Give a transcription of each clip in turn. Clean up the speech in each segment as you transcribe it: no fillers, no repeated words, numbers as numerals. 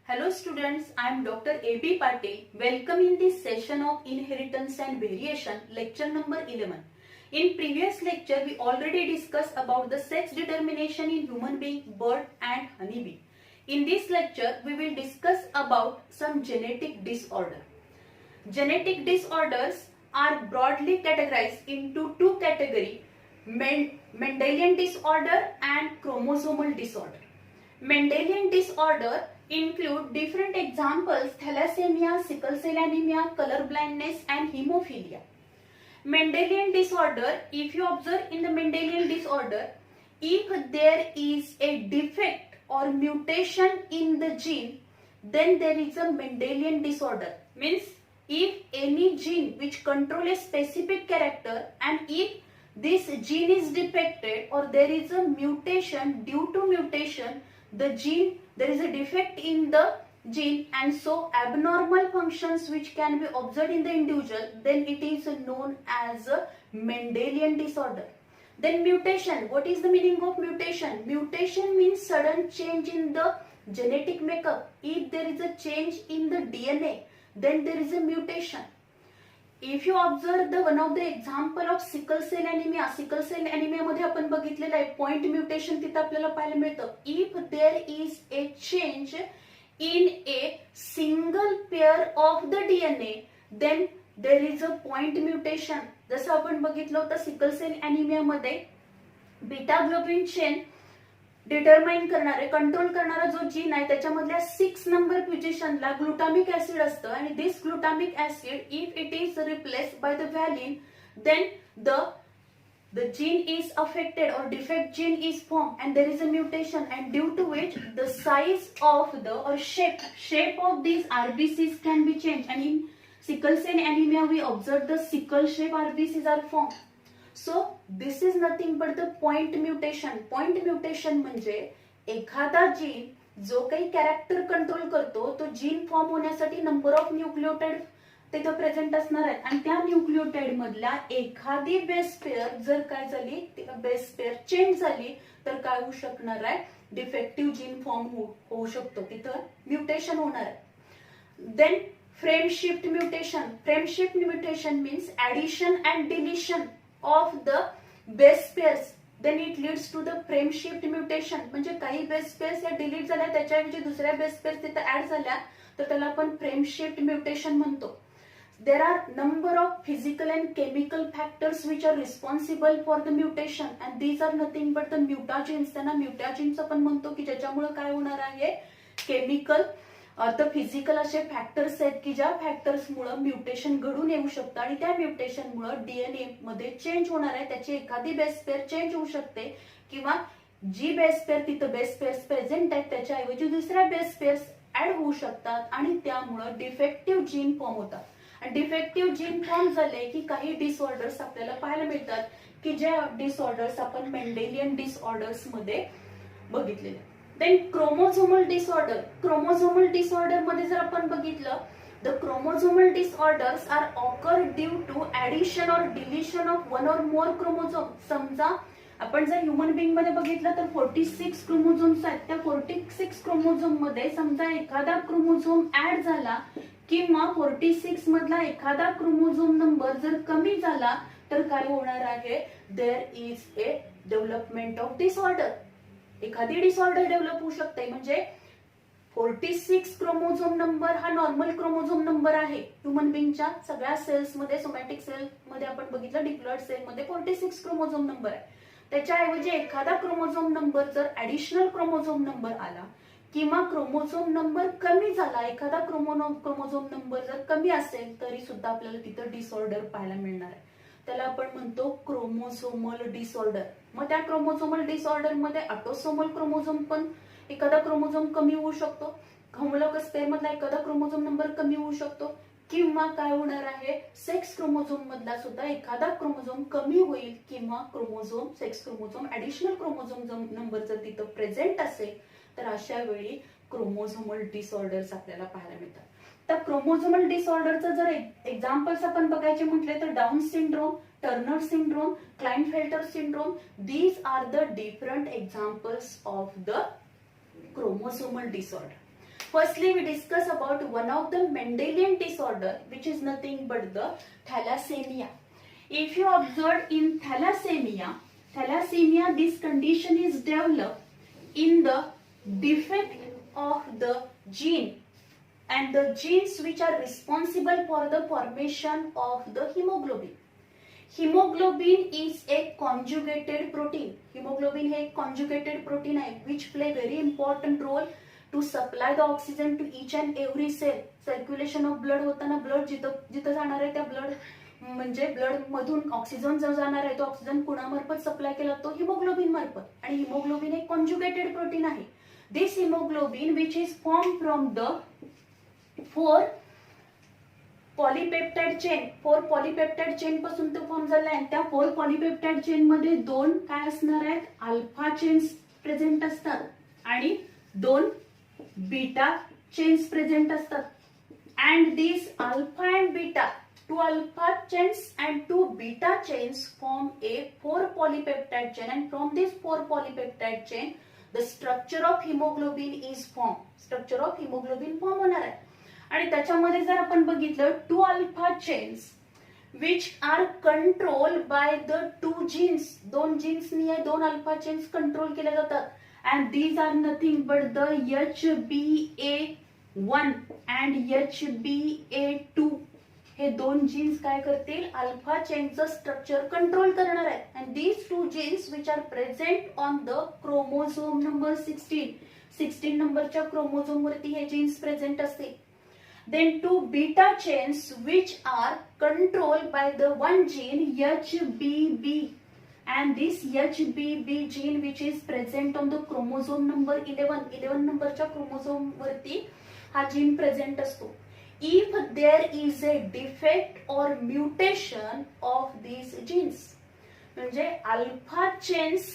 Hello students, I am Dr. A.B. Patil. Welcome in this session of Inheritance and Variation, lecture number 11. In previous lecture, we already discussed about the sex determination in human being, bird and honeybee. In this lecture, we will discuss about some genetic disorder. Genetic disorders are broadly categorized into two categories, Mendelian disorder and chromosomal disorder. Mendelian disorder include different examples: thalassemia, sickle cell anemia, color blindness and hemophilia. Mendelian disorder, if you observe in the Mendelian disorder, if there is a defect or mutation in the gene, then there is a Mendelian disorder. Means if any gene which control a specific character, and if this gene is defected or there is a mutation, due to mutation the gene, there is a defect in the gene, and so abnormal functions which can be observed in the individual, then it is known as a Mendelian disorder. Then mutation, what is the meaning of mutation? Mutation means sudden change in the genetic makeup. If there is a change in the DNA, then there is a mutation. If you observe the one of the example of sickle cell anemia मध्ये आपण बघितलेलं आहे point mutation तिथे आपल्याला पाहायला मिळतं. If there is a change in a single pair of the DNA, then there is a point mutation. जसं आपण बघितलं होतं सिकल सेल अॅनिमिया मध्ये बीटा ग्लोबिन चेन डिटरमाइन करणारे, कंट्रोल करणारा जो जीन आहे त्याच्यामधल्या 6 नंबर पोझिशनला ग्लुटामिक ऍसिड असतं, आणि this glutamic acid if it is replaced by the valine, then the gene is affected or defect gene is formed and there is a mutation, and due to which the size of the or shape of these RBCs can be changed, and in sickle cell anemia we observe the sickle shape RBCs are formed. So this is nothing but the point mutation. Point mutation म्हणजे एखादा gene जो काही character control करतो तो gene form होण्यासाठी number of nucleotide तिथे present असणार आहेत, आणि त्या न्यूक्लियोटाइड मधल्या एखादी बेस पेअर जर काय झाली, बेस पेअर चेंज झाली तर काय होऊ शकणार आहे, डिफेक्टिव्ह जीन फॉर्म होऊ शकतो, तिथं म्युटेशन होणार आहे. Then frame shift mutation. Frame shift mutation means addition and deletion of the base pairs, then it leads to the frame shift mutation. म्हणजे काही बेस पेअर्स या डिलीट झाल्या त्याच्याऐवजी दुसऱ्या बेस पेअर्स तिथे ऍड झाल्या तर त्याला आपण फ्रेम शिफ्ट म्युटेशन म्हणतो. There are number of physical and chemical factors which are responsible for the mutation, and these are nothing but the mutagens. त्यांना म्युटाजेन्स आपण म्हणतो की ज्याच्यामुळे काय होणार आहे, केमिकल तर फिजिकल असे फॅक्टर्स आहेत की ज्या फॅक्टर्समुळे म्युटेशन घडून येऊ शकतं, आणि त्या म्युटेशनमुळे डीएनए मध्ये चेंज होणार आहे, त्याची एखादी बेस पेअर चेंज होऊ शकते, किंवा जी बेस पेअर तिथं बेस पेअर्स प्रेझेंट आहेत त्याच्याऐवजी दुसऱ्या बेस पेअर्स ऍड होऊ शकतात, आणि त्यामुळे डिफेक्टिव्ह जीन फॉर्म होतात. आणि डिफेक्टिव्ह जीन फॉर्म झाले की काही डिसऑर्डर्स आपल्याला पाहायला मिळतात की ज्या डिसऑर्डर्स आपण मेंडेलियन डिसऑर्डर्स मध्ये बघितलेले. Then chromosomal disorder. Chromosomal disorder मध्ये जर आपण बघितलं, the chromosomal disorders are occur due to addition or deletion of one or more chromosome. समजा आपण जर ह्युमन बिंग मध्ये बघितलं तर 46 क्रोमोझोम्स आहेत, त्या 46 क्रोमोझोम मध्ये समजा एखादा क्रोमोझोम ऍड झाला किंवा 46 मधला एखादा क्रोमोझोम नंबर जर कमी झाला तर काय होणार आहे, there is a development of disorder. एखादी डिसऑर्डर डेव्हलप होऊ शकते. म्हणजे 46 क्रोमोझोम नंबर हा नॉर्मल क्रोमोझोम नंबर आहे ह्युमन बिंगच्या सगळ्या सेल्स मध्ये. सोमॅटिक सेल मध्ये आपण बघितलं, डिप्लॉइड सेल मध्ये 46 क्रोमोझोम नंबर आहे. त्याच्याऐवजी एखादा क्रोमोझोम नंबर जर ऍडिशनल क्रोमोझोम नंबर आला किंवा क्रोमोझोम नंबर कमी झाला, एखादा क्रोमोझोम नंबर जर कमी असेल तरी सुद्धा आपल्याला तिथं डिसऑर्डर पाहायला मिळणार आहे. त्याला आपण म्हणतो क्रोमोझोमल डिसऑर्डर. मग त्या क्रोमोझोमल डिसऑर्डर मध्ये ऑटोसोमल क्रोमोझोम पण एखादा क्रोमोझोम कमी होऊ शकतो, होमोलॉगस पेअर मधला एखादा क्रोमोझोम नंबर कमी होऊ शकतो, किंवा काय होणार आहे, सेक्स क्रोमोझोम मधला सुद्धा एखादा क्रोमोझोम कमी होईल, किंवा sex chromosome additional chromosome number जर तिथं प्रेझेंट असेल तर अशा वेळी क्रोमोझोमल डिसऑर्डर्स आपल्याला पाहायला मिळतात. तर क्रोमोझोमल डिसऑर्डरचं जर एक्झाम्पल्स आपण बघायचे म्हटले तर down syndrome, Turner syndrome, Klinefelter syndrome, these are the different examples of the chromosomal disorder. Firstly, we discuss about one of the Mendelian disorder, which is nothing but the thalassemia. If you observe in thalassemia, this condition is developed in the defect of the gene and the genes which are responsible for the formation of the hemoglobin. Hemoglobin is a conjugated protein. Hemoglobin हे conjugated protein आहे, which play very important role to supply the oxygen to each and every cell. Circulation of blood होताना blood जिथं जाणार आहे त्या blood म्हणजे blood मधून oxygen जो जाणार आहे तो ऑक्सिजन कुणामार्फत सप्लाय केला तो हिमोग्लोबिन मार्फत. आणि हिमोग्लोबिन एक कॉन्जुगेटेड प्रोटीन आहे. This haemoglobin which is form from the 4 polypeptide chain पासून तो फॉर्म झाला आहे. त्या 4 पॉलीपेप्टाइड चेन मध्ये 2 काय असणार आहेत, अल्फा चेन्स प्रेझेंट असतात आणि 2 बीटा चेन्स प्रेझेंट असतात. And this alpha and beta, 2 alpha chains and 2 beta chains form a 4 polypeptide chain, and from this 4 polypeptide chain the structure of hemoglobin is formed. Structure of hemoglobin form होणार आहे. आणि त्याच्यामध्ये जर आपण बघितलं 2 alpha chains which are controlled by the 2 genes, 2 genes नी 2 alpha chains control केल्या जातात. and these are nothing but the HbA1 and HbA2. हे 2 जीन्स काय करतील, अल्फा चेनचं स्ट्रक्चर कंट्रोल करणार आहेत. And these 2 genes which are present on the chromosome number 16 नंबरच्या chromosome वरती हे जीन्स प्रेझेंट असते. Then 2 beta chains which are controlled by the 1 gene HBB, and this HBB gene which is present on the chromosome number 11 नंबरच्या chromosome वरती हा gene present असतो. If there is a defect or mutation of these genes, म्हणजे alpha chains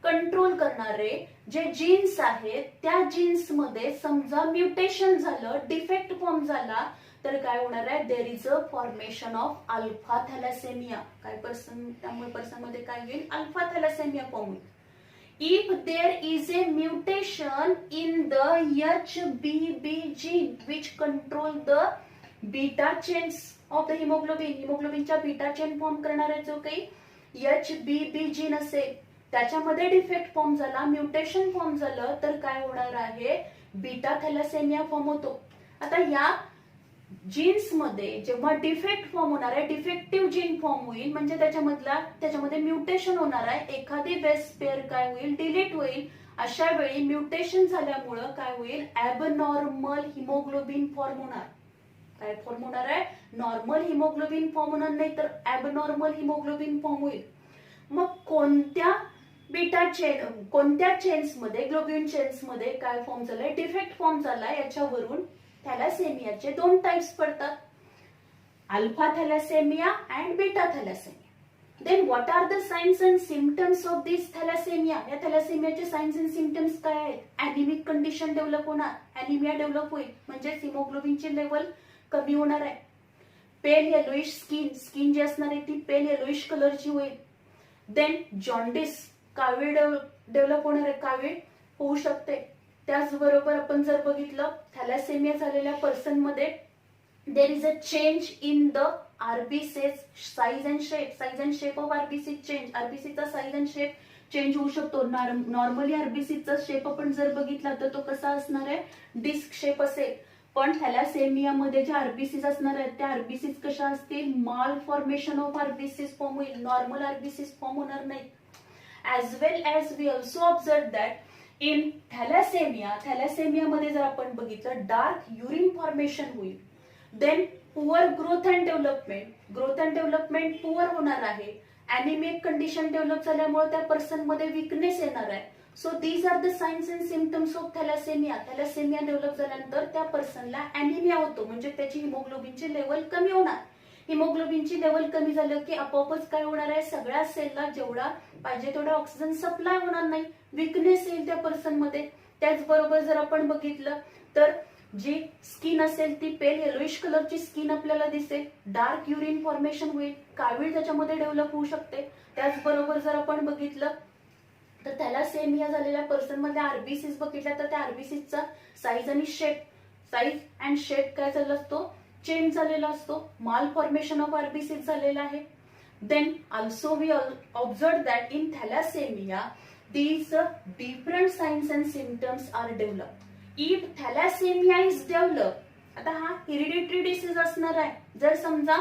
control करणारे जे jeans आहेत त्या jeans मध्ये समजा म्युटेशन झालं, डिफेक्ट फॉर्म झाला तर काय होणार आहे, there is a formation of alpha thalassaemia. काय त्यामुळे पर्सन मध्ये काय होईल, अल्फा थॅलेसेमिया फॉर्म होईल. If there is a mutation in the HBB gene which control the beta chains of the hemoglobin, hemoglobinच्या बीटा चेन फॉर्म करणारा जो काही HBB जीन असेल त्याच्यामध्ये डिफेक्ट फॉर्म झाला, म्युटेशन फॉर्म झालं तर काय होणार आहे, बीटा थॅलेसेमिया फॉर्म होतो. आता या जीन्स मध्ये जेव्हा डिफेक्ट फॉर्म होणार आहे, डिफेक्टिव्ह जीन फॉर्म होईल म्हणजे त्याच्यामध्ये म्युटेशन होणार आहे, एखादी बेस पेअर काय होईल, डिलीट होईल. अशा वेळी म्युटेशन झाल्यामुळं काय होईल, ॲबनॉर्मल हिमोग्लोबिन फॉर्म होणार. काय फॉर्म होणार आहे, नॉर्मल हिमोग्लोबिन फॉर्म होणार नाही तर ॲबनॉर्मल हिमोग्लोबिन फॉर्म होईल. मग कोणत्या चेन्स मध्ये, ग्लोबिन चेन्स मध्ये काय फॉर्म झालाय, डिफेक्ट फॉर्म झालाय, याच्यावरून थॅलेसेमियाचे 2 टाइप्स पडतात, alpha thalassaemia and beta thalassaemia. Then what are the signs and symptoms of this thalassaemia. या थॅलेसेमियाचे साइन्स अँड सिम्पटम्स काय आहेत, अॅनिमिक कंडिशन डेव्हलप होणार, अॅनिमिया डेव्हलप होईल म्हणजे हिमोग्लोबिनची लेवल कमी होणार आहे. पेल येलोइश स्किन जी असणार आहे ती पेल येलोइश कलरची होईल. देन जॉन्डिस, कावीळ डेव्हलप होणार आहे, कावीळ होऊ शकते. त्याचबरोबर आपण जर बघितलं थॅलेसेमिया झालेल्या पर्सन मध्ये there is a change in the RBCs size and shape of RBC change. आरबीसीचा साइज अँड शेप चेंज होऊ शकतो. नॉर्मली आरबीसीचा शेप आपण जर बघितला तर तो कसा असणार आहे, डिस्क शेप असेल. पण थॅलेसेमिया मध्ये जे आरबीसीज असणार आहेत त्या आरबीसीज कशा असतील, malformation of RBCs form होईल, नॉर्मल आरबीसीज फॉर्म होणार नाही. As well as we also observe that in thalassaemia मध्ये जर आपण बघितलं डार्क युरिन फॉर्मेशन होईल. Then poor growth and development poor होणार आहे. अॅनिमिक कंडिशन डेव्हलप झाल्यामुळे त्या पर्सन मध्ये विकनेस येणार आहे. So these are the signs and symptoms of thalassaemia. Thalassaemia develop झाल्यानंतर त्या पर्सनला अॅनिमिया होतो म्हणजे त्याची हिमोग्लोबिनची लेवल कमी होणार. हिमोग्लोबिनची लेवल कमी झालं की आपोआपच काय होणार आहे, सगळ्या सेलला जेवढा पाहिजे तेवढा ऑक्सिजन सप्लाय होणार नाही, विकनेस येईल त्या पर्सन मध्ये. त्याचबरोबर जर आपण बघितलं तर जी स्किन असेल ती पेल येलोइश कलरची स्किन आपल्याला दिसेल, डार्क युरिन फॉर्मेशन होईल, कावीळ त्याच्यामध्ये डेव्हलप होऊ शकते. त्याचबरोबर जर आपण बघितलं तर थॅलेसेमिया झालेल्या पर्सन मध्ये आरबीसीज बघितल्या तर त्या आरबीसीजचा साईज आणि शेप साईज अँड शेप काय झाला असतो, चेंज झालेला असतो, माल फॉर्मेशन ऑफ आरबीसीज झालेला आहे. Then also we observe that in thalassaemia these different signs and symptoms are developed. If thalassemia is developed, आता हा हेरिडिटरी डिसीज असणार आहे. जर समजा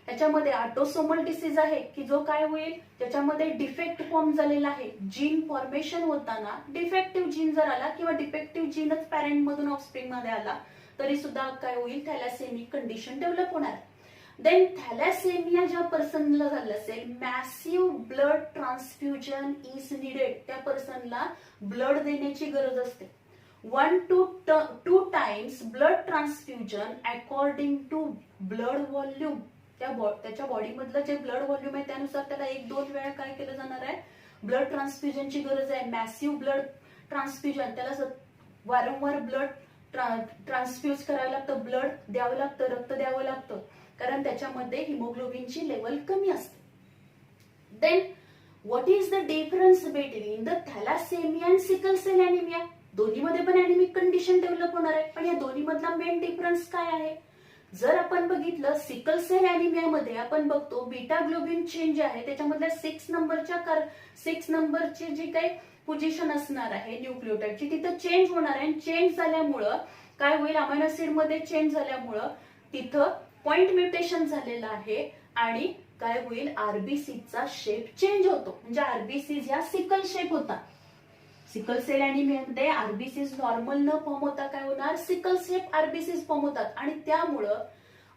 याच्यामध्ये ऑटोसोमल डिसीज आहे की जो काय होईल, त्याच्यामध्ये डिफेक्ट फॉर्म झालेला आहे, जीन फॉर्मेशन होताना डिफेक्टिव्ह जीन जर आला किंवा डिफेक्टिव्ह जीनच पॅरेंट मधून ऑफस्प्रिंग मध्ये आला तरी सुद्धा काय होईल, थॅलासेमिक कंडिशन डेव्हलप होणार. देन थॅलासेमिया ज्या पर्सनला झालं असेल, massive blood transfusion is needed. त्या पर्सनला ब्लड देण्याची गरज असते. 1 to 2 times blood transfusion according to blood volume. त्याच्या बॉडी मधलं जे ब्लड व्हॉल्यूम आहे त्यानुसार त्याला 1-2 वेळा काय केलं जाणार आहे, ब्लड ट्रान्सफ्युजनची गरज आहे. मॅसिव्ह ब्लड ट्रान्सफ्युजन, त्याला वारंवार ब्लड ट्रान्सफ्यूज करायला लागतं, ब्लड द्यावं लागतं, रक्त द्यावं लागतं, कारण त्याच्यामध्ये हिमोग्लोबिनची लेवल कमी असते. Then what is the difference between the thalassaemia and sickle cell anaemia. दोन्हीमध्ये पण अॅनिमिक कंडिशन डेव्हलप होणार आहे, पण या दोन्ही मधला मेन डिफरन्स काय आहे. जर आपण बघितलं सिकल सेल अॅनिमिया मध्ये आपण बघतो बीटा ग्लोबिन चेंज आहे, त्याच्यामधल्या 6 नंबरची जी काही पोझिशन असणार आहे न्यूक्लियोटाइडची तिथं चेंज होणार आहे. चेंज झाल्यामुळं काय होईल, अमायनो ऍसिड मध्ये चेंज झाल्यामुळं तिथं पॉइंट म्युटेशन झालेलं आहे आणि काय होईल, आरबीसीचा शेप चेंज होतो. म्हणजे आरबीसीज ह्या सिकल शेप होता. सिकल सेल अॅनिमियामध्ये आरबीसीज नॉर्मल न फॉर्म होता काय होणार, सिकल शेप आरबीसीज फॉर्म होतात आणि त्यामुळं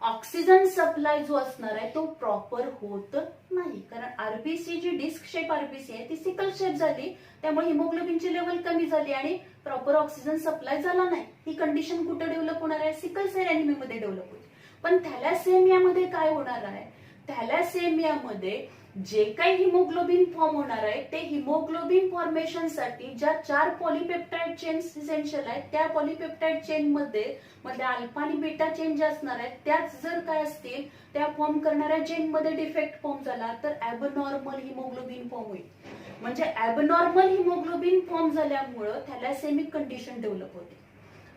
ऑक्सिजन सप्लाय जो असणार आहे तो प्रॉपर होत नाही. कारण आरबीसी जी डिस्क शेप आरबीसी आहे ती सिकल शेप झाली, त्यामुळे हिमोग्लोबिनची लेवल कमी झाली आणि प्रॉपर ऑक्सिजन सप्लाय झाला नाही. ही कंडिशन कुठे डेव्हलप होणार आहे, सिकल सेल अॅनिमियामध्ये डेव्हलप होते. पण थॅलासेमियामध्ये काय होणार आहे, थॅलासेमियामध्ये जे काही हिमोग्लोबिन फॉर्म होणार आहे ते हिमोग्लोबिन फॉर्मेशनसाठी ज्या 4 पॉलिपेप्टाइड चेन्स इसेन्शियल आहेत त्या पॉलिपेप्टाइड चेन मध्ये मधल्या अल्फा आणि बीटा चेन ज्या असणार आहेत त्याच जर काय असतील, त्या फॉर्म करणाऱ्या चेन मध्ये डिफेक्ट फॉर्म झाला तर ॲबनॉर्मल हिमोग्लोबिन फॉर्म होईल. म्हणजे ॲबनॉर्मल हिमोग्लोबिन फॉर्म झाल्यामुळं थॅलासेमिक कंडिशन डेव्हलप होते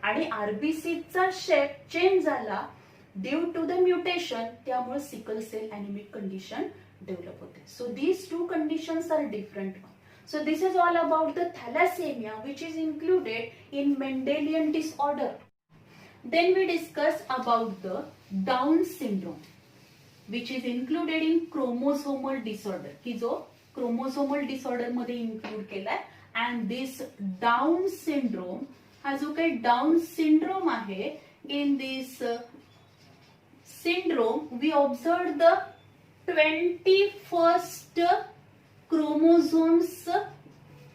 आणि आरबीसीचा शेप चेंज झाला ड्यू टू द म्युटेशन, त्यामुळे सिकल सेल अॅनिमिक कंडिशन develop होते. So these two conditions are different. So this is all about the thalassemia which is included in Mendelian disorder. Then we discuss about the Down syndrome which is included in chromosomal disorder, की जो chromosomal disorder मध्ये include केलाय. And this Down syndrome हा जो काही Down syndrome आहे, in this syndrome we observed the 21st chromosomes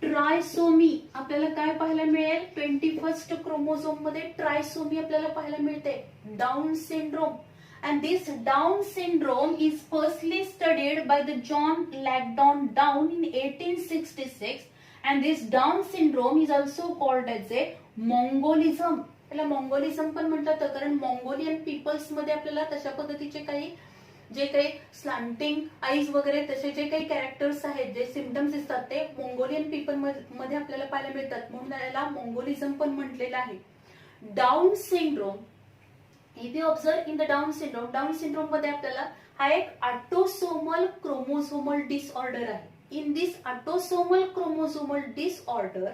trisomy आपल्याला काय पाहायला मिळेल, 21st क्रोमोझोम मध्ये ट्रायसोमी आपल्याला पाहायला मिळते, down syndrome. And this Down syndrome is firstly studied by the John Langdon Down in 1866 and this Down syndrome is also called as a Mongolism. त्याला mongolism पण म्हणतात कारण मंगोलियन पीपल्स मध्ये आपल्याला तशा पद्धतीचे काही जे काही स्लांटिंग आईज वगैरे तसे जे काही कॅरेक्टर्स आहेत, जे सिम्पटम्स दिसतात ते मंगोलियन पीपल मध्ये आपल्याला पाहायला मिळतात, म्हणून त्याला मंगोलिझम पण म्हटलेलं आहे. Down syndrome, if you observe in the Down syndrome मध्ये आपल्याला हा एक ऑटोसोमल क्रोमोसोमल डिसऑर्डर आहे. In this autosomal chromosomal disorder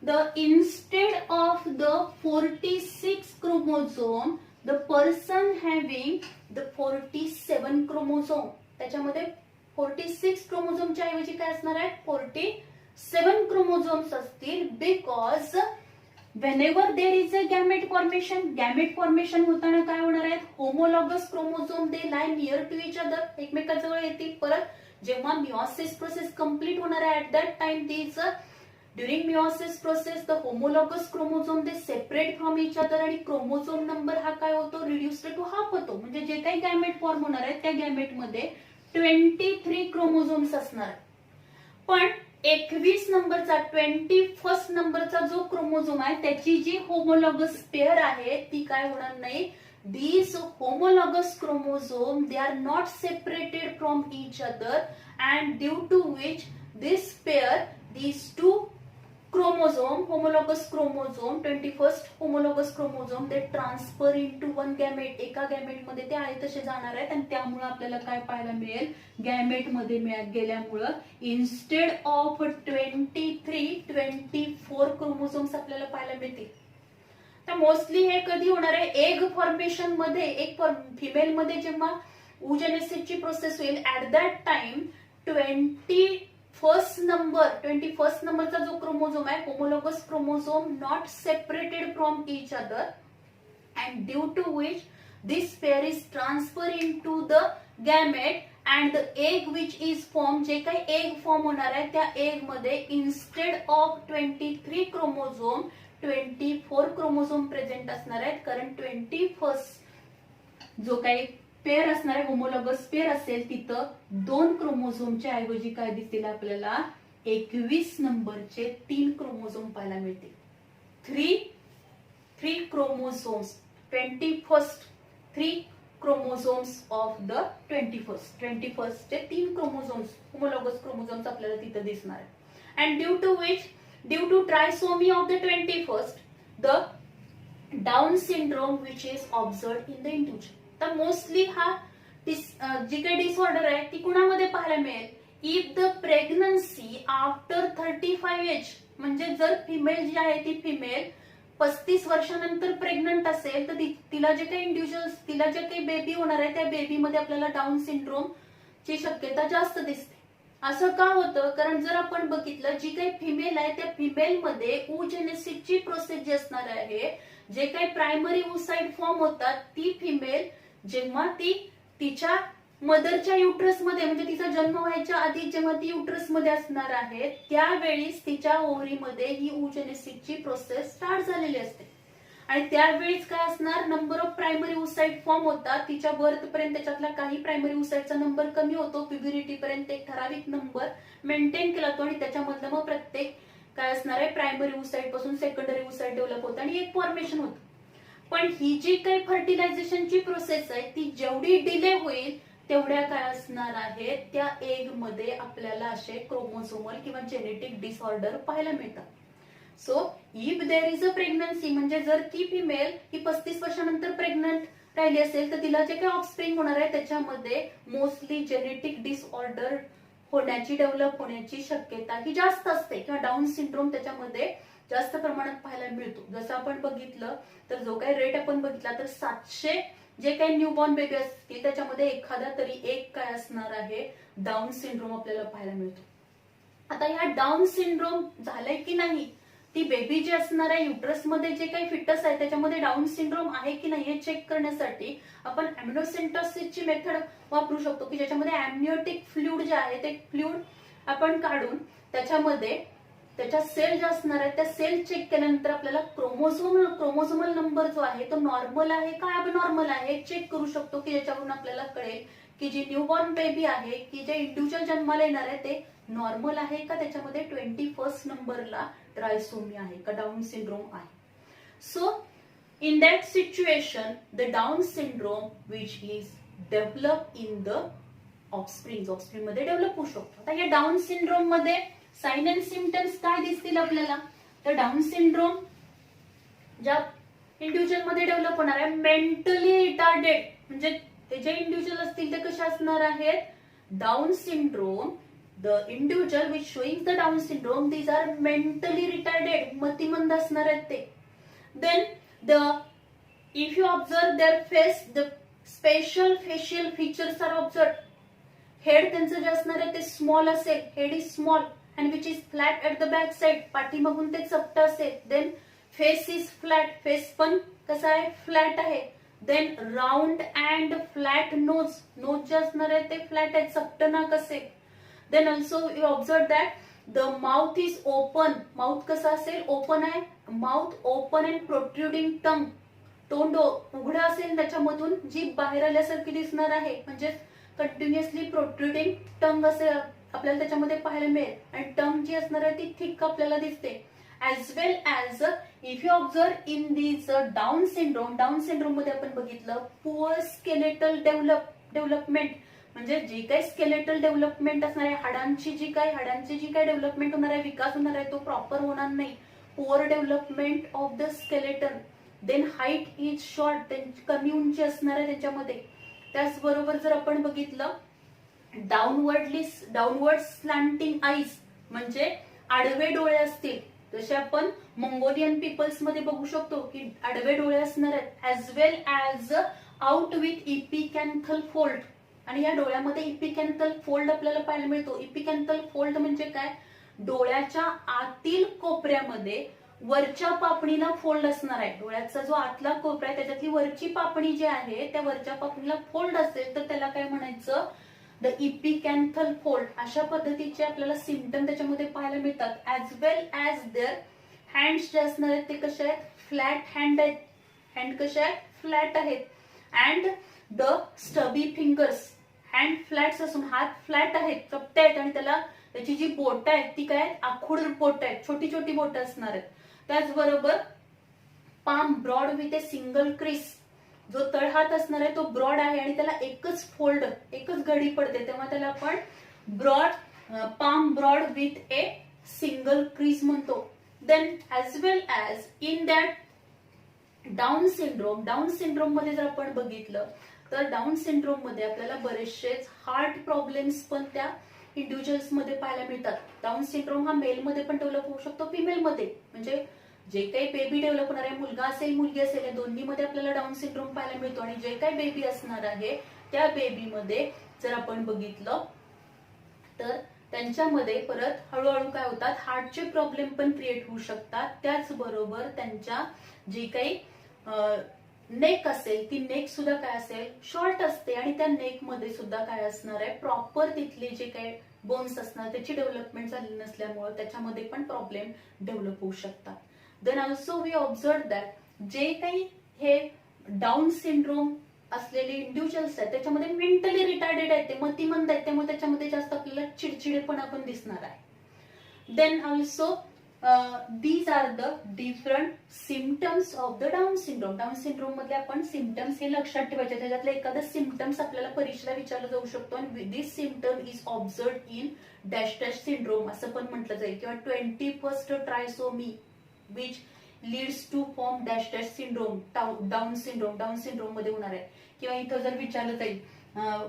the instead of the 46 chromosome the person having the 47 chromosome, त्याच्यामध्ये 46 क्रोमोझोमच्या ऐवजी काय असणार आहे, 47 क्रोमोझोम्स असतील. Because whenever there is a gamete formation होताना काय होणार आहे, homologous chromosome they lie near to each other, एकमेकांजवळ येतील. परत जेव्हा मिओसिस प्रोसेस कंप्लीट होणार आहे at that time these during meiosis process the homologous chromosome they separate from each other आणि क्रोमोझोम नंबर हा काय होतो, रिड्यूस्ड टू हाफ होतो. म्हणजे जे काही गॅमेट फॉर्म होणार आहे त्या गॅमेट मध्ये 23 क्रोमोझोम्स असणार. पण 21 नंबरचा 21st नंबरचा जो क्रोमोझोम आहे त्याची जी होमोलॉगस पेअर आहे ती काय होणार नाही. These homologous chromosome they are not separated from each other and due to which this pair, these two chromosome, homologous chromosome, 21st homologous chromosome, they transfer into one gamete. एका gamete मध्ये ते आहे तसे जाणार आहेत आणि त्यामुळे आपल्याला काय पाहायला मिळेल, गॅमेट मध्ये गेल्यामुळं इन्स्टेड ऑफ 24 क्रोमोझोम्स आपल्याला पाहायला मिळतील. तर मोस्टली हे कधी होणार आहे, एग फॉर्मेशन मध्ये, एक फिमेल मध्ये जेव्हा oogenesis प्रोसेस होईल, ऍट दॅट टाइम 21st नंबरचा जो क्रोमोझोम आहे, homologous chromosome, not separated from each other and due to which this pair is transferred into the gamete and the egg which is formed, जे काही egg form होणार आहे त्या egg मध्ये instead of 23 chromosome 24 chromosome present असणार आहेत. कारण 21st जो काही पेअर असणार आहे, होमोलॉगस पेअर असेल, तिथं 2 क्रोमोझोमच्या ऐवजी काय दिसतील आपल्याला, 21 नंबरचे 3 क्रोमोझोम पाहायला मिळतील. 3 chromosomes, 3 chromosomes of the 21st चे 3 chromosomes, homologous chromosomes आपल्याला तिथे दिसणार आहे. And due to trisomy of the 21st, the Down syndrome which is observed in the individual. तर मोस्टली हा जी काही डिसऑर्डर आहे ती कुणामध्ये पाहायला मिळेल, if the pregnancy after 35 age, म्हणजे जर फिमेल जी आहे ती फिमेल 35 वर्षानंतर प्रेग्नंट असेल तर तिला जे काही इंडिव्हिज्युअल्स, तिला जे काही बेबी होणार आहे त्या बेबीमध्ये आपल्याला डाऊन सिंड्रोम ची शक्यता जास्त दिसते. असं का होतं, कारण जर आपण बघितलं जी काही फिमेल आहे त्या फिमेल मध्ये oogenesis प्रोसेस जी असणार आहे, जे काही प्रायमरी oocyte फॉर्म होतात, ती फिमेल जेव्हा ती तिच्या मदरच्या युट्रस मध्ये, म्हणजे तिचा जन्म व्हायच्या आधी जेव्हा ती युट्रस मध्ये असणार आहे त्यावेळीच तिच्या ओव्हरीमध्ये ही oogenesis प्रोसेस स्टार्ट झालेली असते. आणि त्यावेळीच काय असणार, number of primary oocyte form होतात. तिच्या बर्थ पर्यंत त्याच्यातला काही प्रायमरी oocyteचा नंबर कमी होतो, प्युबरिटी पर्यंत एक ठराविक नंबर मेंटेन केला जातो आणि त्याच्यामधलं मग प्रत्येक काय असणार आहे, प्रायमरी oocyte पासून सेकंडरी oocyte डेव्हलप होतं आणि एक फॉर्मेशन होतं. पण ही जी काही फर्टिलायझेशनची प्रोसेस आहे ती जेवढी डिले होईल तेवढ्या काय असणार आहे, त्या एग मध्ये आपल्याला असे क्रोमोझोमल किंवा जेनेटिक डिसऑर्डर पाहायला मिळतात. So if there is a pregnancy, म्हणजे जर ती फिमेल ही 35 वर्षानंतर प्रेग्नंट राहिली असेल तर तिला जे काही ऑफस्प्रिंग होणार आहे त्याच्यामध्ये मोस्टली जेनेटिक डिसऑर्डर होण्याची, डेव्हलप होण्याची शक्यता ही जास्त असते किंवा डाऊन सिंड्रोम त्याच्यामध्ये जास्त प्रमाणात पाहायला मिळतो. जसं आपण बघितलं तर जो काही रेट आपण बघितला तर 700 जे काही न्यूबॉर्न बेबी असतील त्याच्यामध्ये एखादा तरी एक काय असणार आहे, डाऊन सिंड्रोम आपल्याला पाहायला मिळतो. आता ह्या डाऊन सिंड्रोम झालंय की नाही, ती बेबी जी असणार आहे युट्रस मध्ये जे काही फिटस आहे त्याच्यामध्ये डाऊन सिंड्रोम आहे की नाही हे चेक करण्यासाठी आपण अॅम्निओसेंटोसिसची मेथड वापरू शकतो, की ज्याच्यामध्ये अॅम्निओटिक फ्लुइड जे आहे ते फ्लुइड आपण काढून त्याच्यामध्ये त्याच्या सेल ज्या असणार आहेत त्या सेल चेक केल्यानंतर आपल्याला क्रोमोझोमल नंबर जो आहे तो नॉर्मल आहे का ॲबनॉर्मल आहे चेक करू शकतो, की ज्याच्यावरून आपल्याला कळेल की जी न्यूबॉर्न बेबी आहे, की जे इंडिव्हिज्युअल जन्माला येणार आहे ते नॉर्मल आहे का, त्याच्यामध्ये 21st नंबरला ट्रायसोमी आहे का, डाऊन सिंड्रोम आहे. So in that situation the Down syndrome which is develop in the offspring मध्ये डेव्हलप होऊ शकतो. आता या डाऊन सिंड्रोम मध्ये साइन अँड सिम्पटम्स काय दिसतील आपल्याला, तर डाऊन सिंड्रोम ज्या इंडिव्हिज्युअल मध्ये डेव्हलप होणार आहे, मेंटली रिटार्डेड, म्हणजे ते जे इंडिव्हिज्युअल असतील ते कसे असणार आहेत, Down syndrome, the individual which showing the Down syndrome these are mentally retarded, मतिमंद असणार आहेत ते. Then if you observe their face, the special facial features are observe. Head त्यांचं जे असणार आहे ते स्मॉल असेल, head is small and which is flat at the back side, पाठीमागून ते चपट असेल. Then face is flat, face पण कसा आहे, फ्लॅट आहे. Then round and flat nose, nose जे असणार आहे ते फ्लॅट आहे, चपट नाक असेल. Then also you observe that the mouth is open, mouth कसा असेल, ओपन आहे, mouth open and protruding tongue, तोंड उघडं असेल त्याच्यामधून जीभ बाहेर आल्यासारखी दिसणार आहे, म्हणजे कंटिन्युअसली प्रोट्रुडिंग टंग असेल आपल्याला त्याच्यामध्ये पाहायला मिळेल. आणि टंग जी असणार आहे ती थिक आपल्याला दिसते. As well as if you observe in this down syndrome, Down syndrome मध्ये आपण बघितलं पुअर स्केलेटल डेव्हलपमेंट, म्हणजे जी काही स्केलेटल डेव्हलपमेंट असणार आहे, हाडांची जी काही डेव्हलपमेंट होणार आहे, विकास होणार आहे, तो प्रॉपर होणार नाही. Poor development of the skeleton. Then height is short, कमी उंची असणार आहे त्याच्यामध्ये. त्याचबरोबर जर आपण बघितलं डाऊनवर्ड स्लॅन्टिंग आईज, म्हणजे आडवे डोळे असतील, जसे आपण मंगोलियन पीपल्स मध्ये बघू शकतो की आडवे डोळे असणार आहेत, as well as out with epicanthal fold. आणि या डोळ्यामध्ये इपिकॅन्थल फोल्ड आपल्याला पाहायला मिळतो. इपिकॅन्थल फोल्ड म्हणजे काय, डोळ्याच्या आतील कोपऱ्यामध्ये वरच्या पापणीला फोल्ड असणार आहे. डोळ्याचा जो आतला कोपरा आहे त्याच्यातली वरची पापणी जी आहे त्या वरच्या पापणीला फोल्ड असेल तर त्याला काय म्हणायचं, द इपिकॅन्थल फोल्ड. अशा पद्धतीचे आपल्याला सिम्पटम त्याच्यामध्ये पाहायला मिळतात. As well as their hands जे असणार आहेत ते कसे आहेत, फ्लॅट हँड आहेत. हँड कसे आहेत, फ्लॅट आहेत. And the stubby fingers, hand flats असून हात फ्लॅट आहेत, चपटे आहेत. आणि त्याची जी बोट आहेत ती काय, आखूड बोट आहेत, छोटी छोटी बोट असणार आहेत. त्याचबरोबर palm broad with a single crease, जो तळहात असणार आहे तो ब्रॉड आहे आणि त्याला एकच घडी पडते, तेव्हा त्याला आपण palm broad with a single crease म्हणतो. Then as well as in that Down syndrome मध्ये जर आपण बघितलं तर डाऊन सिंड्रोम मध्ये आपल्याला बरेचसेच हार्ट प्रॉब्लेम्स पण त्या इंडिव्हिज्युअल्स मध्ये पाहायला मिळतात. डाऊन सिंड्रोम हा मेल मध्ये पण डेव्हलप होऊ शकतो, फिमेल मध्ये. म्हणजे जे काही बेबी डेव्हलप होणार आहे, मुलगा असेल मुलगी असेल, या दोन्ही मध्ये आपल्याला डाऊन सिंड्रोम पाहायला मिळतो. आणि जे काही बेबी असणार आहे त्या बेबीमध्ये जर आपण बघितलं तर त्यांच्यामध्ये परत हळूहळू काय होतात, हार्टचे प्रॉब्लेम पण क्रिएट होऊ शकतात. त्याचबरोबर त्यांच्या जी काही नेक असेल ती नेक सुद्धा काय असेल, शॉर्ट असते. आणि त्या नेक मध्ये सुद्धा काय असणार आहे, प्रॉपर तिथले जे काही बोन्स असणार त्याची डेव्हलपमेंट झाली नसल्यामुळे त्याच्यामध्ये पण प्रॉब्लेम डेव्हलप होऊ शकतात. Then also we observe that जे काही हे डाऊन सिंड्रोम असलेले इंडिव्हिज्युअल्स आहेत त्याच्यामध्ये मेंटली रिटार्डेड आहेत, ते मतिमंद आहेत, त्यामुळे त्याच्यामध्ये जास्त आपल्याला चिडचिडेपणा पण दिसणार आहे. Then also these are the different symptoms of the Down syndrome. Down syndrome मध्ये आपण सिम्पटम्स हे लक्षात ठेवायचे. त्याच्यातलं एखादं सिम्पटम्स आपल्याला परीक्षेला विचारलं जाऊ शकतो. आणि this symptom is observed in dash dash syndrome असं पण म्हटलं जाईल. किंवा 21st trisomy which leads to form dash dash syndrome, Down syndrome मध्ये होणार आहे. किंवा इथं जर विचारलं जाईल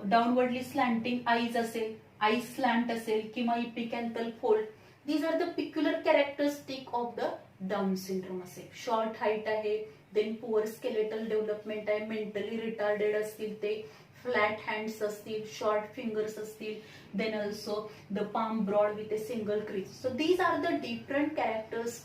डाऊनवर्डली स्लॅन्टिंग आईज असेल, आईज स्लॅन्ट असेल किंवा epicanthal fold, these are the peculiar characteristic of the Down syndrome असेल. शॉर्ट हाईट आहे, देन पुअर स्केलेटल डेव्हलपमेंट आहे, मेंटली रिटार्डेड असतील ते, फ्लॅट हँड्स असतील, शॉर्ट फिंगर्स असतील, then also the palm broad with a single crease. So these are the different characters,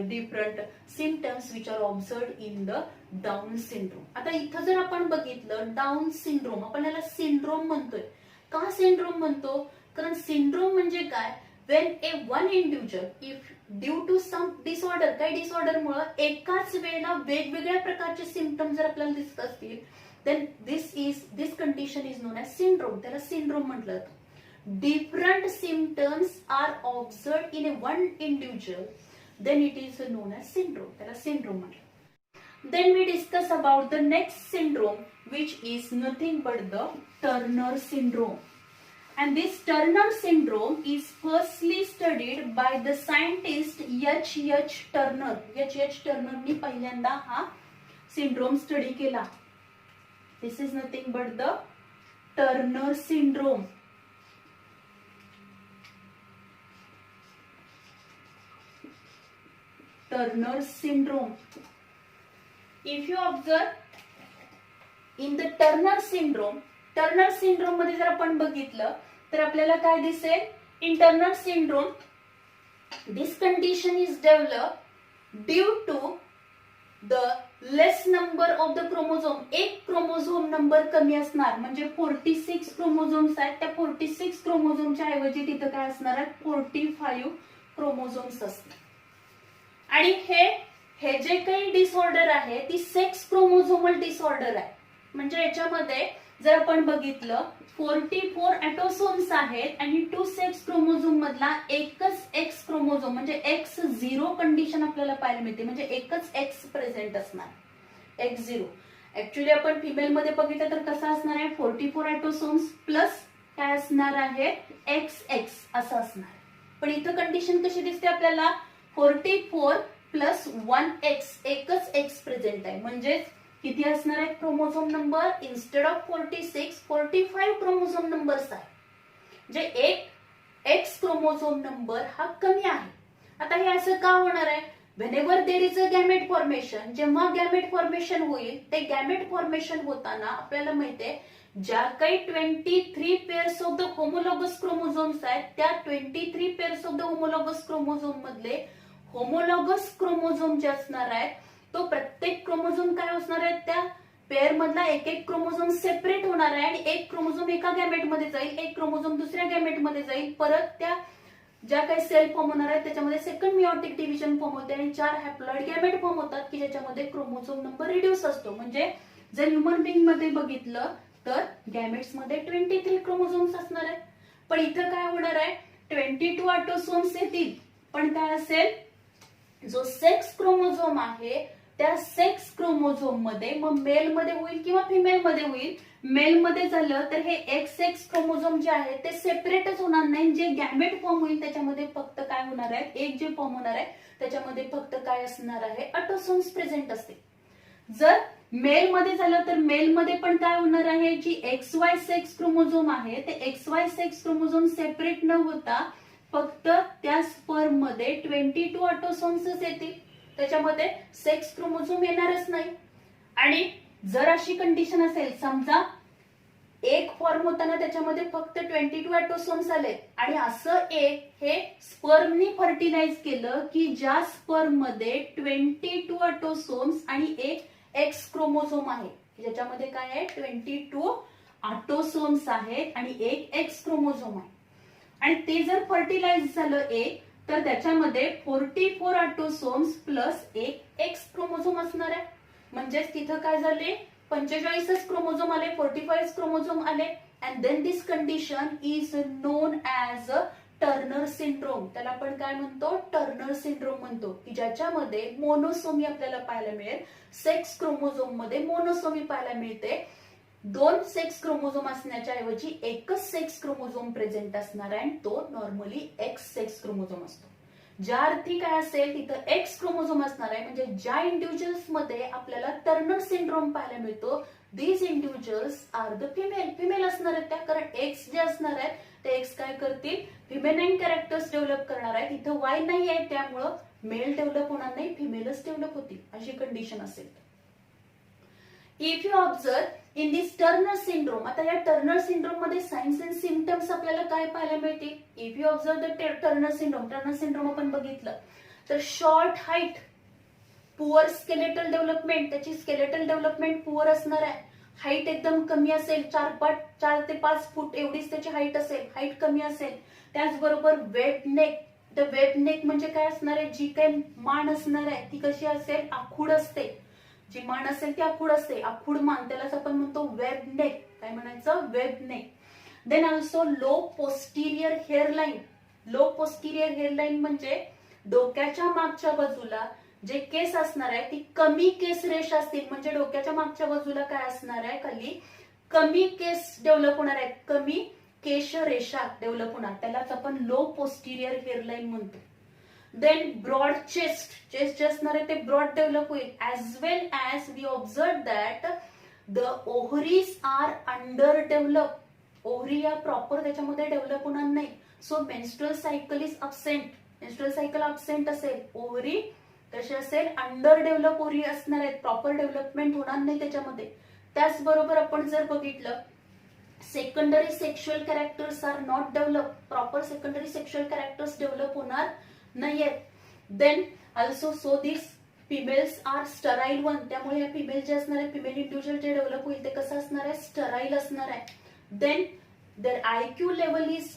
different symptoms which are observed in the Down syndrome. आता इथं जर आपण बघितलं डाऊन सिंड्रोम, आपण याला सिंड्रोम म्हणतोय. का सिंड्रोम म्हणतो, कारण सिंड्रोम म्हणजे काय, when a one individual if due to some disorder, काही डिसऑर्डरमुळे एकाच वेळेला वेगवेगळ्या प्रकारचे सिम्पटम जर आपल्याला दिसत असतील, then this condition is known as syndrome. त्याला सिंड्रोम म्हटलं जातं. Different symptoms are observed in a one individual, then it is known as syndrome. त्याला सिंड्रोम म्हटलं. Then we discuss about the next syndrome which is nothing but the Turner syndrome. And this Turner syndrome is firstly studied by the scientist H.H. Turner. H.H. Turner ने पहिल्यांदा हा syndrome study केला. This is nothing but the Turner syndrome. Turner syndrome. If you observe in the Turner syndrome मध्ये जर आपण बघितलं तर आपल्याला काय दिसेल, in Turner syndrome this condition is develop due to the less number of the chromosome. एक chromosome number कमी असणार, म्हणजे 46 क्रोमोझोम्स आहेत, त्या 46 क्रोमोझोमच्या ऐवजी तिथं काय असणार आहेत, 45 क्रोमोझोम्स असतात. आणि हे जे काही डिसऑर्डर आहे ती सेक्स क्रोमोझोमल डिसऑर्डर आहे. म्हणजे याच्यामध्ये जर आपण बघितलं 44 ऑटोसोम्स आहेत आणि 2 सेक्स क्रोमोझोम मधला एकच एक्स क्रोमोझोम म्हणजे X0 कंडिशन आपल्याला पाहायला मिळते. म्हणजे एकच एक्स प्रेझेंट असणार, X0. ऍक्च्युली आपण फिमेल मध्ये बघितलं तर कसं असणार आहे 44 ऑटोसोम्स प्लस काय असणार आहे XX असं असणार आहे. पण इथं कंडिशन कशी दिसते आपल्याला 44 प्लस 1X एकच X प्रेझेंट आहे म्हणजे किती असणार आहे chromosome number instead of 46 45 chromosome numbers आहे जे एक X क्रोमोझोम नंबर हा कमी आहे. आता हे असं का होणार आहे whenever there is a gamete formation जेव्हा गॅमेट फॉर्मेशन होईल ते गॅमेट फॉर्मेशन होताना आपल्याला माहितीये ज्या काही 23 pairs of the homologous chromosomes आहेत त्या 23 pairs of the homologous chromosome मधले होमोलॉगस क्रोमोझोम जे असणार आहे तो प्रत्येक क्रोमोझोम काय असणार आहे त्या पेअर मधला एक एक क्रोमोझोम सेपरेट होणार आहे आणि एक क्रोमोझोम एका गॅमेट मध्ये जाईल एक क्रोमोझोम दुसऱ्या गॅमेट मध्ये जाईल परत त्या ज्या काही सेल फॉर्म होणार आहेत त्याच्यामध्ये सेकंड मिओटिक डिव्हिजन फॉर्म होते आणि 4 हॅप्लॉइड गॅमेट फॉर्म होतात की ज्याच्यामध्ये क्रोमोझोम नंबर रिड्यूस असतो. म्हणजे जर ह्युमन बिंग मध्ये बघितलं तर गॅमेट्स मध्ये 23 क्रोमोझोम्स असणार आहेत पण इथं काय होणार आहे 22 ऑटोसोम्स येतील पण काय असेल जो सेक्स क्रोमोझोम आहे त्या सेक्स क्रोमोझोम मध्ये मग मेल मध्ये होईल किंवा फिमेल मध्ये होईल. मेल मध्ये झालं तर हे XX क्रोमोझोम जे आहे ते सेपरेटच होणार नाही जे गॅमेट फॉर्म होईल त्याच्यामध्ये फक्त काय होणार आहे एक जे फॉर्म होणार आहे त्याच्यामध्ये फक्त काय असणार आहे ऑटोसोम्स प्रेझेंट असतील. जर मेल मध्ये झालं तर मेल मध्ये पण काय होणार आहे जी XY सेक्स क्रोमोझोम आहे ते XY सेक्स क्रोमोझोम सेपरेट न होता फक्त त्या स्पर्म मध्ये 22 ऑटोसोम्सच येतील त्याच्यामध्ये सेक्स क्रोमोझोम येणारच नाही. आणि जर अशी कंडिशन असेल समजा एक फॉर्म होताना त्याच्यामध्ये फक्त 22 ऑटोसोम्स आले आणि असं एक हे स्पर्मनी फर्टिलाइज केलं की ज्या स्पर्म मध्ये 22 ऑटोसोम्स आणि एक X क्रोमोझोम आहे ज्याच्यामध्ये काय आहे 22 ऑटोसोम्स आहेत आणि एक X क्रोमोझोम आहे आणि ते जर फर्टिलाइज झालं एक तर त्याच्यामध्ये 44 ऑटोसोम्स प्लस एक X क्रोमोझोम असणार आहे. म्हणजेच तिथं काय झाले 45 क्रोमोझोम आले 45 क्रोमोझोम आले and then this condition is known as a Turner syndrome. त्याला आपण काय म्हणतो टर्नर सिंड्रोम म्हणतो की ज्याच्यामध्ये मोनोसोमी आपल्याला पाहायला मिळेल. सेक्स क्रोमोझोम मध्ये मोनोसोमी पाहायला मिळते. 2 सेक्स क्रोमोझोम असण्याच्या ऐवजी एकच सेक्स क्रोमोझोम प्रेझेंट असणार आहे आणि तो नॉर्मली X सेक्स क्रोमोझोम असतो. ज्या अर्थी काय असेल तिथं X क्रोमोझोम असणार आहे म्हणजे ज्या इंडिव्हिज्युअल्स मध्ये आपल्याला टर्नर सिंड्रोम पाहायला मिळतो these individuals are the female असणार आहेत त्या कारण X जे असणार आहे ते X काय करतील फिमेनाईन कॅरेक्टर्स डेव्हलप करणार आहेत. इथं Y नाही आहे त्यामुळं मेल डेव्हलप होणार नाही फिमेलच डेव्हलप होतील अशी कंडिशन असेल. If you observe in this Turner syndrome आता या टर्नर सिंड्रोम मध्ये साइन्स अँड सिम्पटम्स आपल्याला काय पाहायला मिळतील. If you observe the Turner syndrome आपण बघितलं तर short height poor skeletal development त्याची स्केलेटल डेव्हलपमेंट पुअर असणार आहे. हाईट एकदम कमी असेल 4 ते 5 फूट एवढीच त्याची हाईट असेल हाईट कमी असेल. त्याचबरोबर web neck the web neck म्हणजे काय असणार आहे जी काही मान असणार आहे ती कशी असेल आखूड असते. जी मान असेल ती आखूड असते आखूड मान त्यालाच आपण म्हणतो वेब नेक. काय म्हणायचं web neck. Then also low posterior hairline. Low posterior hairline म्हणजे डोक्याच्या मागच्या बाजूला जे केस असणार आहे ती कमी केस रेषा असतील म्हणजे डोक्याच्या मागच्या बाजूला काय असणार आहे खाली कमी केस डेव्हलप होणार आहेत कमी केश रेषा डेव्हलप होणार त्यालाच आपण लो पोस्टिरियर हेअरलाईन म्हणतो. देन ब्रॉड चेस्ट जे असणार आहे ते ब्रॉड डेव्हलप होईल as well as we observe that the ovaries are under develop. Ovary या प्रॉपर त्याच्यामध्ये डेव्हलप होणार नाही so menstrual cycle is absent. Menstrual cycle absent असेल ओव्हरी कशी असेल अंडर डेव्हलप ओव्हरी असणार आहेत प्रॉपर डेव्हलपमेंट होणार नाही त्याच्यामध्ये. त्याचबरोबर आपण जर बघितलं secondary sexual characters are not develop proper secondary sexual characters develop होणार नाहीयेत. Then also so this females are sterile one त्यामुळे या फिमेल जे असणार आहे फिमेल इंडिव्हिज्युअल जे डेव्हलप होईल ते कसं असणार आहे स्टराईल असणार आहे. Then their IQ level is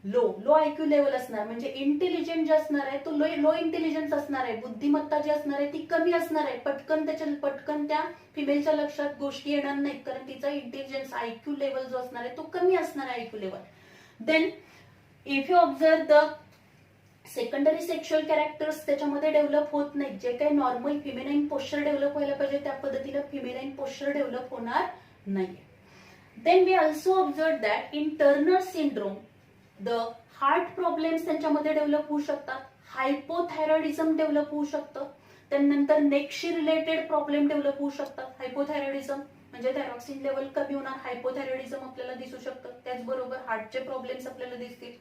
low IQ level असणार म्हणजे इंटेलिजंट जे असणार आहे तो लो इंटेलिजन्स असणार आहे. बुद्धिमत्ता जी असणार आहे ती कमी असणार आहे. पटकन त्या फिमेलच्या लक्षात गोष्टी येणार नाहीत कारण तिचा इंटेलिजन्स IQ लेवल जो असणार आहे तो कमी असणार आहे IQ level. Then if you observe the secondary sexual characters त्याच्यामध्ये डेव्हलप होत नाहीत. जे काही नॉर्मल फिमेनाईन पोश्चर डेव्हलप व्हायला पाहिजे त्या पद्धतीनं फिमेनाईन पोश्चर डेव्हलप होणार नाहीये. Then we also observe that in Turner syndrome the heart problems त्यांच्यामध्ये डेव्हलप होऊ शकतात. हायपोथायरॉइडिझम डेव्हलप होऊ शकतं. त्यानंतर नेकशी रिलेटेड प्रॉब्लेम डेव्हलप होऊ शकतात. हायपोथायरॉइडिझम म्हणजे थायरॉक्सिन लेवल कमी होणार, हायपोथायरॉइडिझम आपल्याला दिसू शकतं. त्याचबरोबर हार्टचे प्रॉब्लेम्स आपल्याला दिसतील.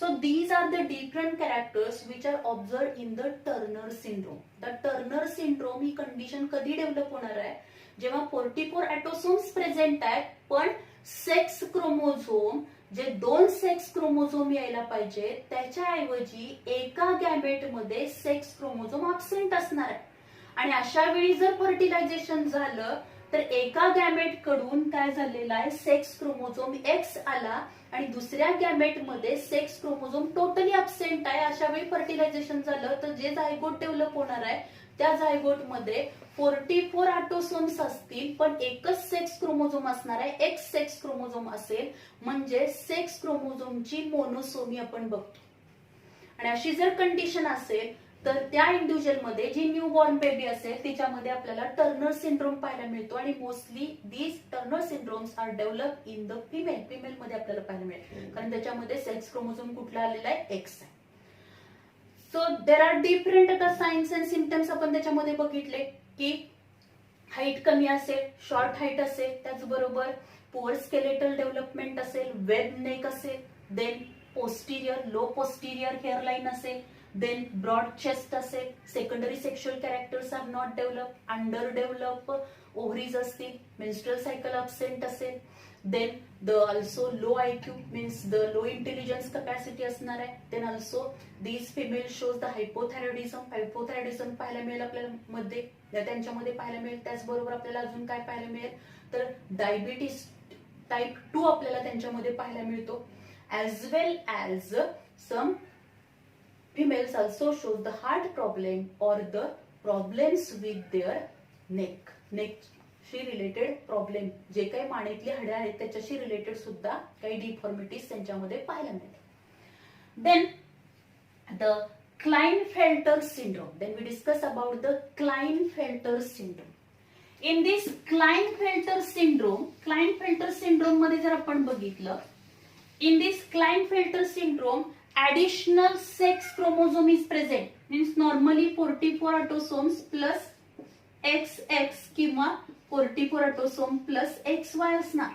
So these are the different characters which are observe in the Turner syndrome. The Turner syndrome ही कंडिशन कधी डेव्हलप होणार आहे, जेव्हा 44 ऑटोसोम्स प्रेझेंट आहेत पण सेक्स क्रोमोझोम जे 2 सेक्स क्रोमोझोम यायला पाहिजे त्याच्याऐवजी एका गॅमेटमध्ये सेक्स क्रोमोझोम अब्सेंट असणार आहे. आणि अशा वेळी जर फर्टिलायझेशन झालं तर एका गॅमेट कडून काय झालेलं आहे, सेक्स क्रोमोझोम एक्स आला आणि दुसऱ्या गॅमेट मध्ये सेक्स क्रोमोझोम टोटली अब्सेंट आहे. अशा वेळी फर्टिलायझेशन झालं तर जे झायगोट डेव्हलप होणार आहे त्या झायगोट मध्ये 44 ऑटोसोम्स असतील पण एकच सेक्स क्रोमोझोम असणार आहे, एक्स सेक्स क्रोमोझोम असेल. म्हणजे सेक्स क्रोमोझोमची मोनोसोमी आपण बघतो. आणि अशी जर कंडिशन असेल तर त्या इंडिव्हिज्युअल मध्ये जी न्यू बॉर्न बेबी असेल तिच्यामध्ये आपल्याला टर्नर सिंड्रोम पाहायला मिळतो. आणि mostly these Turner syndromes are develop in the female. Female मध्ये आपल्याला पाहायला मिळेल कारण त्याच्यामध्ये सेक्स क्रोमोझोम कुठला आलेला आहे, एक्स आहे. सो देर आर डिफरंट आता साइन्स अँड सिम्पटम्स आपण त्याच्यामध्ये बघितले की हाईट कमी असेल, शॉर्ट हाईट असेल, त्याचबरोबर पुअर स्केलेटल डेव्हलपमेंट असेल, वेब नेक असेल, then posterior low posterior hairline असेल, देन ब्रॉड चेस्ट असेल, secondary sexual characters are not develop, under develop ovaries असतील, मेन्स्ट्रुअल सायकल अब्सेंट असेल, then the also low IQ means the low intelligence capacity असणार आहे. Then also these female shows the hypothyroidism पाहायला मिळेल आपल्याला मध्ये त्यांच्यामध्ये पाहायला मिळेल. त्याचबरोबर आपल्याला अजून काय पाहायला मिळेल तर डायबिटीस टाईप 2 आपल्याला त्यांच्यामध्ये पाहायला मिळतो. as well as some females also show the heart problem or the problems with their neck she related problem, जे काही मानेतली हाडे आहेत त्याच्याशी रिलेटेड सुद्धा काही डिफॉर्मिटीज त्यांच्यामध्ये पाहायला मिळते. Then the Klinefelter syndrome. Then we discuss about the Klinefelter syndrome. In this Klinefelter syndrome मध्ये जर आपण बघितलं, in this Klinefelter syndrome additional sex chromosome is present, means normally 44 autosomes plus XX किंवा 44 ऑटोसोम प्लस XY असणार.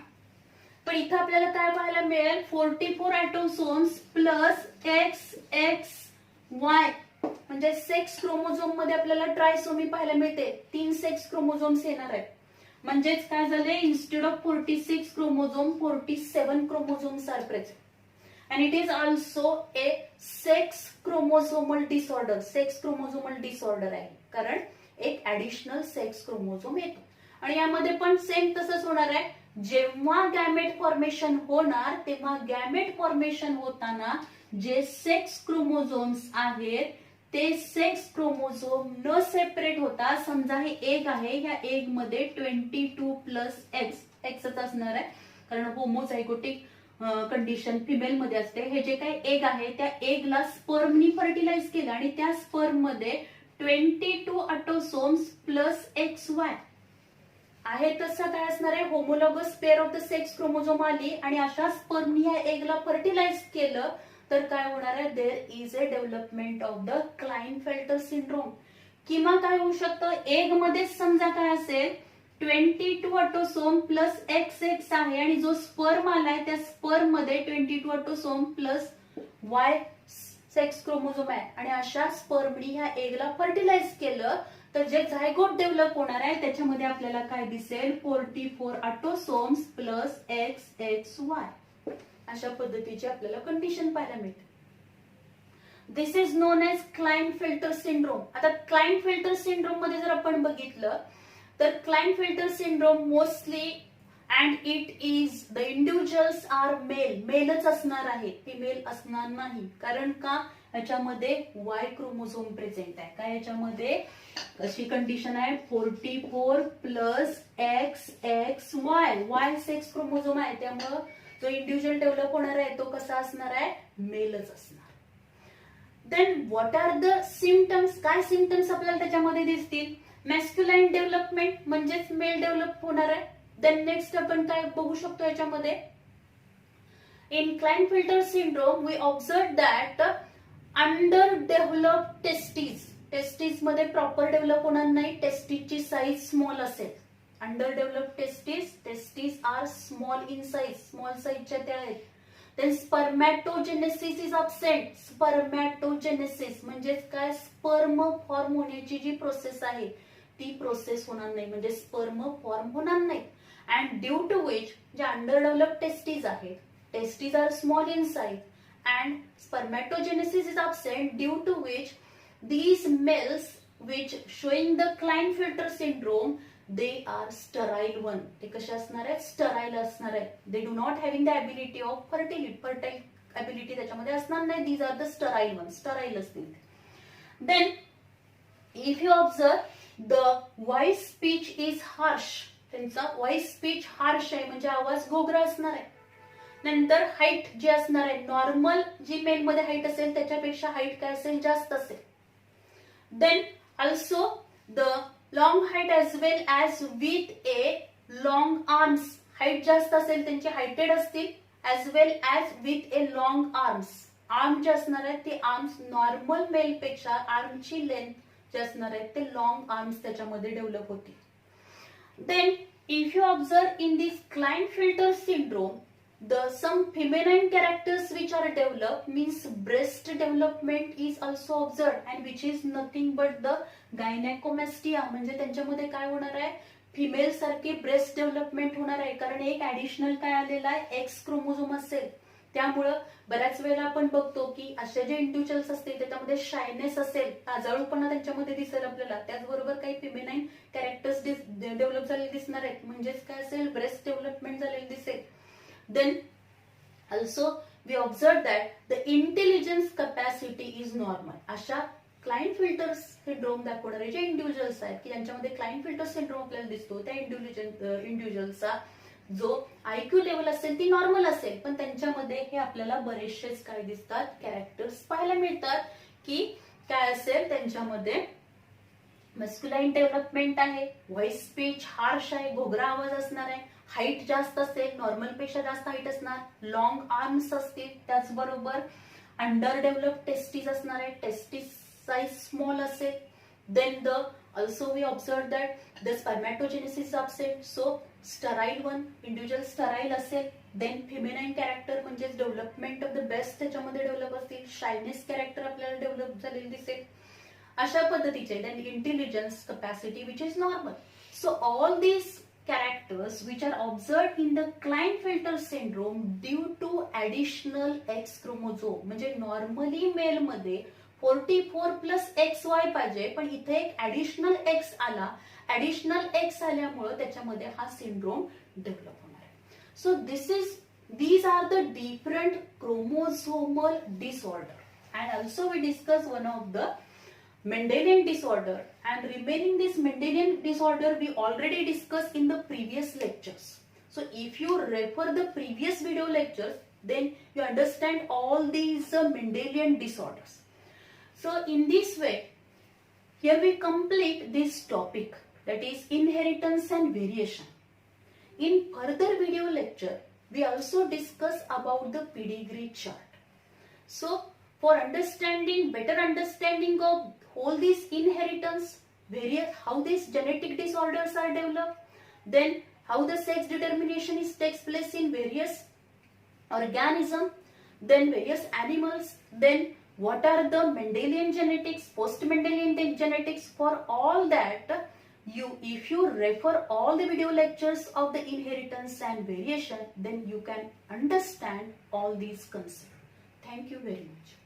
पण इथं आपल्याला काय पाहायला मिळेल, 44 ऑटोसोम्स प्लस XXY म्हणजे सेक्स क्रोमोझोम मध्ये आपल्याला ट्रायसोमी पाहायला मिळते. 3 सेक्स क्रोमोझोम्स येणार आहेत. म्हणजेच काय झाले, instead of 46 chromosome 47 chromosomes are present. And it is also a sex chromosomal disorder. Sex chromosomal disorder आहे कारण एक ऍडिशनल सेक्स क्रोमोझोम येतो. आणि यामध्ये पण सेम तसंच होणार आहे. जेव्हा गॅमेट फॉर्मेशन होणार तेव्हा गॅमेट फॉर्मेशन होताना जे सेक्स क्रोमोझोम्स आहेत ते सेक्स क्रोमोझोम न सेपरेट होता, समजा हे एग आहे, ह्या एग मध्ये 22 प्लस एक्सच असणार आहे कारण होमोझायगोटिक कंडिशन फिमेल मध्ये असते. हे जे काही एग आहे त्या एगला स्पर्मनी फर्टिलाइज केलं आणि त्या स्पर्म मध्ये 22 ऑटोसोम्स प्लस XY आहे. तसं काय असणार आहे, homologous pair of the sex chromosome आली आणि अशा स्पर्मनी ह्या एगला फर्टिलाइज केलं तर काय होणार आहे, there is a development of the Klinefelter syndrome. किंवा काय होऊ शकतं, एग मध्ये समजा काय असेल 22 ऑटोसोम प्लस XX आहे आणि जो स्पर्म आलाय त्या स्पर्म मध्ये 22 autosome plus Y sex chromosome आहे आणि अशा स्पर्मनी ह्या एगला फर्टिलाइज केलं तर जे झायगोट डेव्हलप होणार आहे त्याच्यामध्ये आपल्याला काय दिसेल, 44 ऑटोसोम्स प्लस XXY अशा पद्धतीची आपल्याला कंडिशन पाहायला मिळते. This is known as Klinefelter syndrome. आता क्लाइनफेल्टर सिंड्रोम मध्ये जर आपण बघितलं तर Klinefelter syndrome mostly and it is the individuals are मेलच असणार आहे, फिमेल असणार नाही. कारण का, याच्यामध्ये Y क्रोमोझोम प्रेझेंट आहे. काय याच्यामध्ये अशी कंडिशन आहे, 44 plus XXY Y sex chromosome आहे. त्यामुळं जो इंडिव्हिज्युअल डेव्हलप होणार आहे तो कसा असणार आहे, मेलच असणार. Then what are the symptoms, काय सिम्पटम्स आपल्याला त्याच्यामध्ये दिसतील, मॅस्क्युलाइन डेव्हलपमेंट म्हणजेच मेल डेव्हलप होणार आहे. देन नेक्स्ट आपण काय बघू शकतो याच्यामध्ये, in Klinefelter syndrome we observe that under develop testes मध्ये प्रॉपर डेव्हलप होणार नाही, टेस्टीजची साईज स्मॉल असेल. Under develop testes are small in size, small साईजच्या त्या आहेत. Then spermatogenesis is absent, spermatogenesis म्हणजेच काय, स्पर्म फॉर्म होण्याची जी प्रोसेस आहे ती प्रोसेस होणार नाही, म्हणजे स्पर्म फॉर्म होणार नाही. अँड ड्यू टू विच जे अंडर डेव्हलप टेस्टीज आहेत, testes are small in size and spermatogenesis is absent, due to which these males which showing the Klinefelter syndrome they are sterile one. ते कसे असणार आहेत, sterile असणार आहेत. they do not having the ability of fertile ability त्याच्यामध्ये असणार नाही. these are the sterile ones, sterile असतील. then if you observe the voice speech is harsh, त्यांचा voice speech harsh आहे म्हणजे आवाज घोगरा असणार आहे. नंतर हाईट जी असणार आहे, नॉर्मल जी मेल मध्ये हाईट असेल त्याच्यापेक्षा हाईट काय असेल, जास्त असेल. Then also the long height as well as with a long arms, height जास्त असेल त्यांची हायटेड असतील, as well as with a long arms. Arm जे असणार आहेत ते आर्म्स नॉर्मल मेल पेक्षा आर्मची लेंथ जे असणार आहेत ते लॉंग आर्म्स त्याच्यामध्ये डेव्हलप होतील. Then if you observe in this Klinefelter syndrome, some feminine characters which are developed means breast development is also observed and which is nothing but the gynecomastia, म्हणजे त्यांच्यामध्ये काय होणार आहे, फिमेल सारखी breast development होणार आहे. कारण एक ऍडिशनल काय आलेला आहे, एक्स क्रोमोझोम असेल. त्यामुळं बऱ्याच वेळेला आपण बघतो की असे जे इंडिव्हिज्युअल्स असतील त्याच्यामध्ये शायनेस असेल, आजाळूपणा त्यांच्यामध्ये दिसेल आपल्याला. त्याचबरोबर काही फिमेनाईन कॅरेक्टर्स डेव्हलप झालेले दिसणार आहेत, म्हणजेच काय असेल, ब्रेस्ट डेव्हलपमेंट झालेली दिसेल. Then also we observe that the intelligence capacity is normal. अशा क्लाइनफिल्टर सिंड्रोम दाखवणारे जे इंडिव्हिज्युअल्स आहेत की ज्यांच्यामध्ये क्लाइनफिल्टर सिंड्रोम आपल्याला दिसतो, त्या इंडिव्हिज्युअल्सचा जो आयक्यू लेवल असेल ती नॉर्मल असेल, पण त्यांच्यामध्ये हे आपल्याला बरेचसेच काय दिसतात, कॅरेक्टर्स पाहायला मिळतात की काय असेल त्यांच्यामध्ये, मस्क्युलाइन डेव्हलपमेंट आहे, व्हॉइस स्पीच हार्श आहे, घोगरा आवाज असणार आहे, हाईट जास्त असेल, नॉर्मल पेक्षा जास्त हाईट असणार, लॉंग आर्म्स असतील, त्याचबरोबर अंडर डेव्हलप टेस्टीज असणार आहे, टेस्टीज साईज स्मॉल असेल. Then the also we observe that the spermatogenesis absent, so sterile one, individual sterile असेल. देन फिमेनाईन कॅरेक्टर म्हणजे डेव्हलपमेंट ऑफ द बेस्ट त्याच्यामध्ये डेव्हलप असतील, शायनेस कॅरेक्टर आपल्याला डेव्हलप झालेली दिसेल, अशा पद्धतीचे. Then intelligence capacity which is normal. So all these characters which are observed in the Klinefelter syndrome due to additional X chromosome, म्हणजे normally mail मध्ये 44 plus XY पाहिजे, पण इथे एक ऍडिशनल X आला, ऍडिशनल X आल्यामुळे त्याच्यामध्ये हा सिंड्रोम डेव्हलप होणार आहे. So these are the different chromosomal disorder, and also we discuss one of the Mendelian disorder, and remaining this Mendelian disorder we already discussed in the previous lectures. So if you refer the previous video lectures, then you understand all these Mendelian disorders. So in this way, here we complete this topic, that is inheritance and variation. In further video lecture, we also discuss about the pedigree chart. So for better understanding of all these inheritance, how these genetic disorders are developed, then how the sex determination takes place in various organisms, then various animals, then what are the Mendelian genetics, post-Mendelian genetics, for all that if you refer all the video lectures of the inheritance and variation, then you can understand all these concepts. Thank you very much.